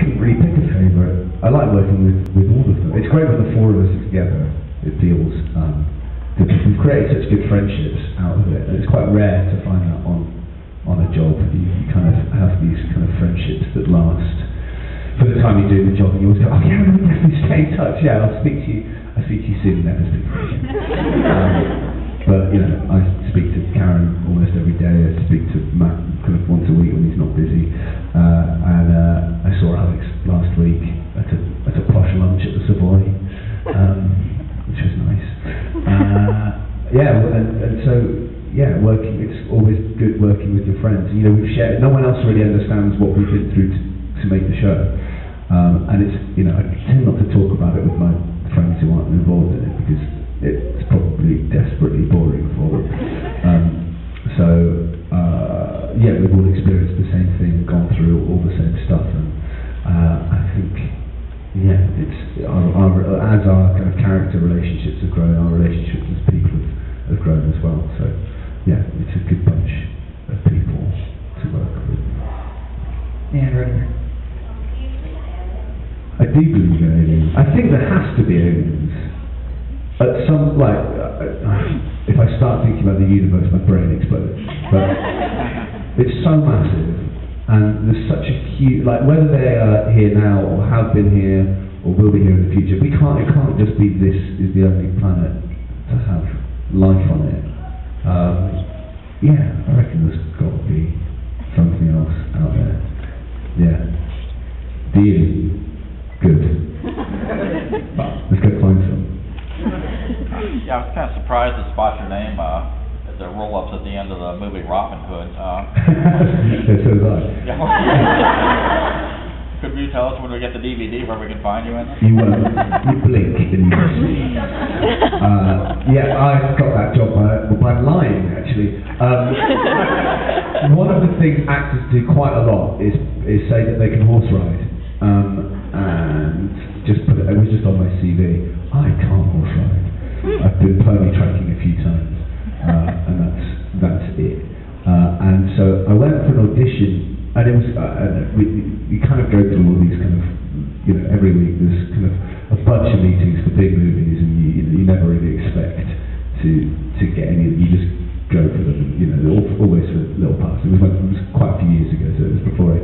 couldn't really pick a favourite. I like working with all of them. It's great when the four of us are together. It feels good. We've created such good friendships out of it. And it's quite rare to find that on a job. You kind of have these kind of friendships that last for the time you do the job, and you always go, oh yeah, we'll definitely stay in touch. Yeah, I'll speak to you soon. Never speak to you again. But you know, I speak to Karen almost every day. I speak to Matt kind of once a week when he's not busy. And I saw Alex last week at a posh lunch at the Savoy, which was nice. And so working. It's always good working with your friends. You know, we've shared. No one else really understands what we've been through to make the show. And it's, you know, I tend not to talk about it with my friends who aren't involved in it because it's probably desperately boring for them. We've all experienced the same thing, gone through all the same stuff, and I think, it's as our kind of character relationships have grown, our relationships as people have grown as well. So, it's a good bunch of people to work with. Yeah, I do believe in aliens. I think there has to be aliens. At some, if I start thinking about the universe, my brain explodes. But it's so massive, and there's such a huge, whether they are here now, or have been here, or will be here in the future, it can't just be this is the only planet to have life on it. I reckon there's got to be something else out there. Yeah. Deal. Good. Let's go find some. I was kind of surprised to spot your name at the roll-ups at the end of the movie Robin Hood. So was I. Could you tell us when we get the DVD where we can find you in? You won't. You blink and you will see. I got that job by lying, actually. One of the things actors do quite a lot is say that they can horse ride. And it was just on my CV. I can't horse ride. I've been pony tracking a few times, and that's it. And so I went for an audition, and it was you kind of go through all these kind of, every week there's kind of a bunch of meetings for big movies, and you never really expect to get any. You just go for them, always for little parts. It was quite a few years ago, so it was before it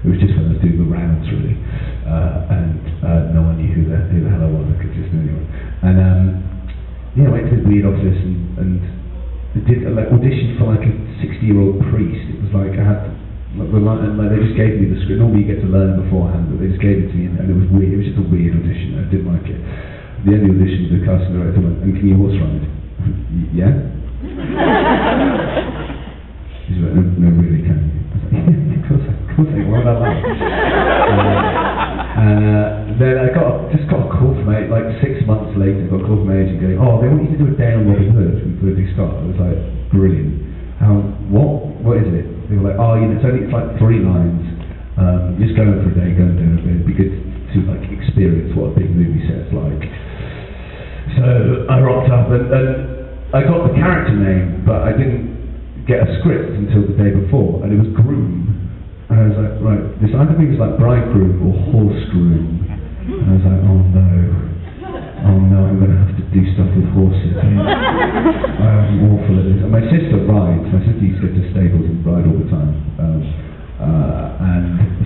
was just when I was doing the rounds, really, and no one knew who the hell I was. I could just know anyone. And I went to the lead office and did audition for a 60-year-old priest. It was I had they just gave me the script. Normally you get to learn beforehand, but they just gave it to me, and it was weird. It was just a weird audition. I didn't like it. At the end of the audition, the casting director went, "And can you horse ride?" Yeah. He's like, no, really, can you? I was like, yeah, of course I can. What about that? Then I just got a call from 6 months later, I got a call from my agent going, "Oh, they want you to do a day on Robin Hood with Ridley Scott." I was like, brilliant. What is it? They were like, "Oh, it's 3 lines. Just go in for a day, go and do it. It'd be good to experience what a big movie set's like." So I rocked up and I got the character name, but I didn't get a script until the day before, and it was Groom. And I was like, right, this either means bridegroom or horse groom. And I was like, oh no, I'm going to have to do stuff with horses. I'm awful at this. And my sister rides. My sister used to go to stables and ride all the time. And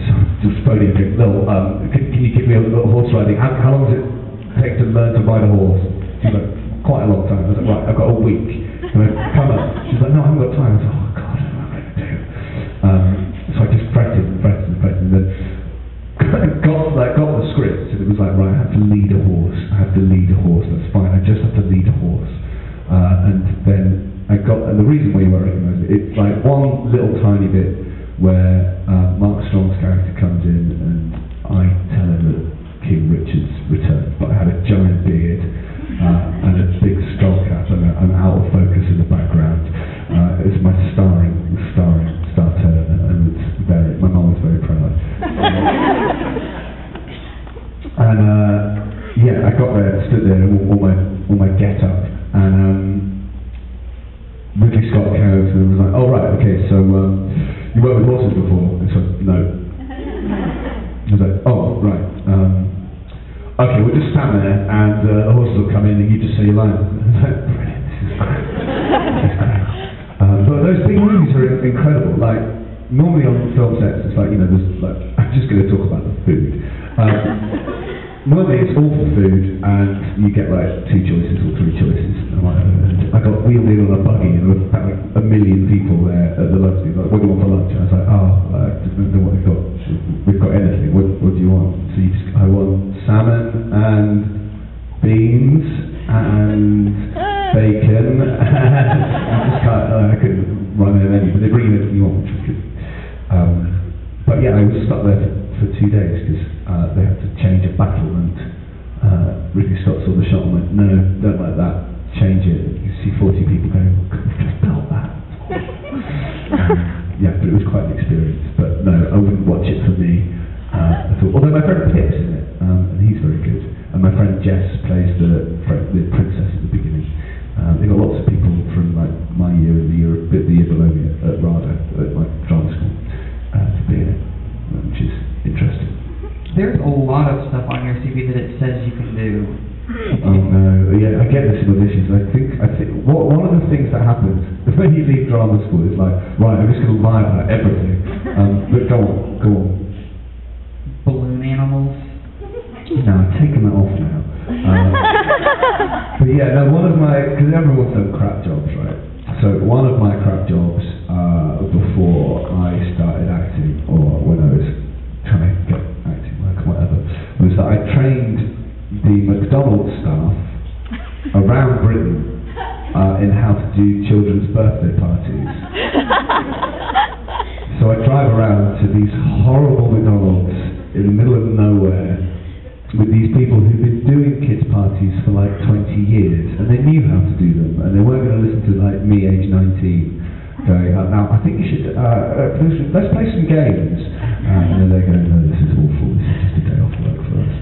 so I was just phoning him, can you give me a little horse riding? How long does it take to learn to ride a horse? She's like, quite a long time. I was like, right, I've got a week. And I come up, she's like, no, I haven't got time. I was like, oh God, what am I going to do? So I just pressed and then got the script, and it was like, right, I have to lead a horse, that's fine, I just have to lead a horse. And then and the reason why you won't recognise it, it's one little tiny bit where Mark Strong's character comes in, and I tell him that King Richard's returned, but I had a giant beard, and a big skull cap, and I'm out of focus in the background. It's my star turn, and it's my mum was very proud. And I got there, stood there, all my get up, and Ridley Scott came over and was like, "Oh right, okay, so you worked with horses before?" And so no. I was like, oh, right. Okay, we'll just stand there, and the horses will come in, and you just say your line. I was like, brilliant, this is great. This is great. But those big movies are incredible. Like, normally on film sets, it's like, there's like, I'm just going to talk about the food. Normally it's all for food, and you get like 2 choices or 3 choices. I got wheeled in on a buggy, and there were about like 1 million people there at the lunch. Like, what do you want for lunch? And I was like, I don't know what we've got. We've got anything. What do you want? So I want salmon and beans and bacon. I couldn't run their menu, but they bring you anything you want, which was good. But yeah, I was stuck there for 2 days because they had to change a battlement. Ridley Scott saw the shot and went, no, don't like that, change it. You see 40 people going, we just built that. Yeah, but it was quite an experience. But no, I wouldn't watch it for me at all. Although my friend Pip's in it, and he's very good. And my friend Jess plays the princess at the beginning. They got lots of people from like my year and the year below me at RADA, at my drama school, to be in it, which is interesting. There's a lot of stuff on your CV that it says you can do. Oh no, yeah, I get this in auditions. I think one of the things that happens when you leave drama school is like, right, I'm just going to lie about everything. But go on. Balloon animals. No, I've taken that off now. But yeah, no, because everyone's done crap jobs, right? So one of my crap jobs before I started acting, or when I was trying to get acting work, whatever, was that I trained the McDonald's staff around Britain in how to do children's birthday parties. So I drive around to these horrible McDonald's in the middle of nowhere with these people who've been doing kids' parties for like 20 years, and they knew how to do them, and they weren't going to listen to like me, age 19, going, now I think you should, let's play some games. And then they're going, no, this is awful, this is just a day off work for us.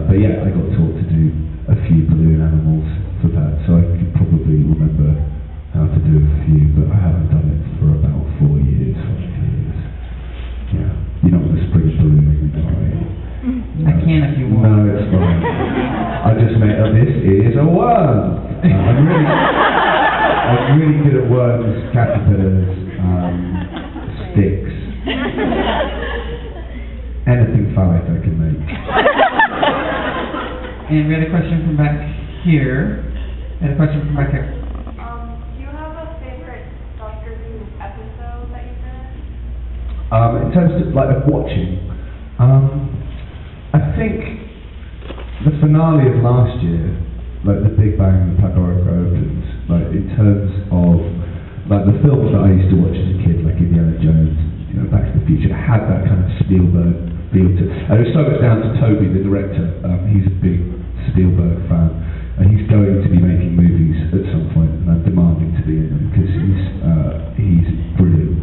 But yeah, I got taught to do a few balloon animals for that, so I could probably remember how to do a few, but I haven't done it for about 4 years, 5 years. Yeah, you're not going to spring a balloon every night. No. I can if you want. No, it's fine. I just made this is a worm. I'm really good at worms, caterpillars, sticks. Anything phallic I can make. And we had a question from back here. Do you have a favorite Doctor Who episode that you've been in? In terms of watching, I think the finale of last year, like the Big Bang and Pandora opens, like in terms of like the films that I used to watch as a kid, like Indiana Jones, Back to the Future, had that kind of Spielberg feel to it. And it was so much down to Toby, the director. He's a big Spielberg fan, and he's going to be making movies at some point, and I'm demanding to be in them because he's brilliant.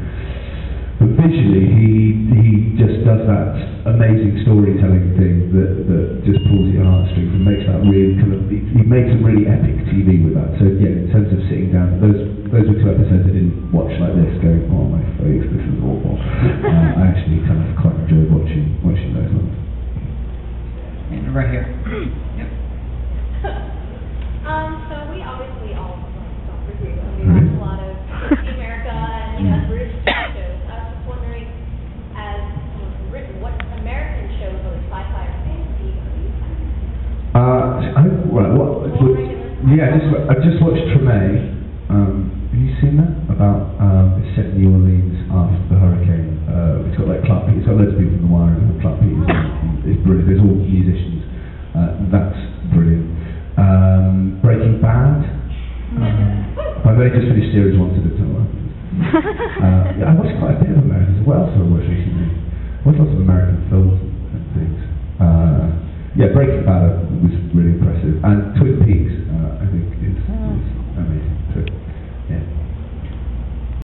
But visually, he just does that amazing storytelling thing that just pulls your heartstrings and makes that really kind of. He made some really epic TV with that. So yeah, in terms of sitting down, those were 2 episodes I didn't watch like this, going, oh my face, this is awful. I actually kind of quite enjoyed watching those ones. And right here. Yep. So we obviously all like Doctor Who, and we watch a lot of America and British shows. I was just wondering, as someone who's written, what American shows, whether sci-fi or fantasy, are you I just watched Treme. Have you seen that? About it's set in New Orleans after the hurricane. It's got like Clark Peters. It's got loads of people from The Wire, and Clark Peters is brilliant. There's all musicians. That's brilliant. Breaking Bad. I've only just finished series 1, so I don't know what happens. I watched quite a bit of Americans. What else have I watched recently? I watched lots of American films and things. Breaking Bad was really impressive. And Twin Peaks.